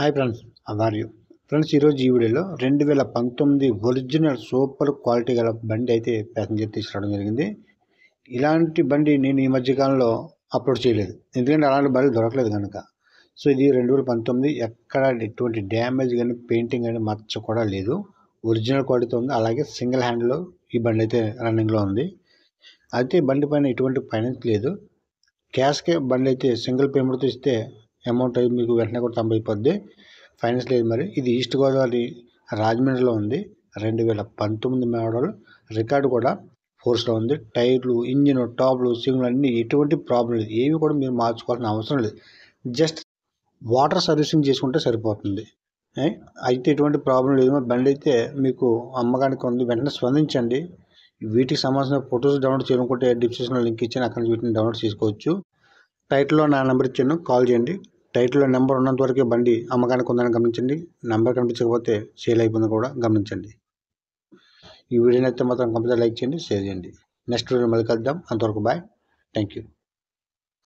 Hi friends, how are you? Friends, ఈరోజు ఈ వీడియోలో 2019 ఒరిజినల్ సూపర్ క్వాలిటీ గల బండి అయితే ప్యాసింజర్ తీసుకురావడం జరిగింది. ఇలాంటి బండి నేను ఈ మధ్యకాలంలో అప్లోడ్ చేయలేదు, ఎందుకంటే అలాంటి బండి దొరకలేదు కనుక. సో ఇది 2019, ఎక్కడ ఎటువంటి డ్యామేజ్ కానీ పెయింటింగ్ కానీ మచ్చ కూడా లేదు. ఒరిజినల్ క్వాలిటీతో ఉంది. అలాగే సింగిల్ హ్యాండ్లో ఈ బండి అయితే రన్నింగ్లో ఉంది. అయితే బండి పైన ఎటువంటి ఫైనాన్స్ లేదు. క్యాష్కే బండి అయితే సింగిల్ పేమెంట్తో ఇస్తే అమౌంట్ అయి మీకు వెంటనే కూడా అయిపోద్ది. ఫైనాన్స్ లేదు. మరి ఇది ఈస్ట్ గోదావరి రాజమండ్రిలో ఉంది. 2019 మోడల్. రికార్డు కూడా ఫోర్స్లో ఉంది. టైర్లు, ఇంజిన్, టాప్లు, సింగులు అన్నీ ఎటువంటి ప్రాబ్లం లేదు. ఏవి కూడా మీరు మార్చుకోవాల్సిన అవసరం లేదు. జస్ట్ వాటర్ సర్వీసింగ్ చేసుకుంటే సరిపోతుంది. అయితే ఎటువంటి ప్రాబ్లం లేదు. మరి బండి అయితే మీకు అమ్మకానికి ఉంది. వెంటనే స్పందించండి. వీటికి సంబంధించిన ఫొటోస్ డౌన్లోడ్ చేయాలనుకుంటే డిస్క్రిప్షన్లో లింక్ ఇచ్చాను, అక్కడ నుంచి వీటిని డౌన్లోడ్ చేసుకోవచ్చు. టైటిల్లో నా నెంబర్ ఇచ్చాను, కాల్ చేయండి. టైటిల్లో నెంబర్ ఉన్నంత వరకే బండి అమ్మకానికి ఉందని గమనించండి. నెంబర్ కనిపించకపోతే సేల్ అయిపోయింది కూడా గమనించండి. ఈ వీడియోని అయితే మాత్రం కంపల్సరీ లైక్ చేయండి, షేర్ చేయండి. నెక్స్ట్ వీడియో మళ్ళీ కలుద్దాం. అంతవరకు బాయ్, థ్యాంక్ యూ.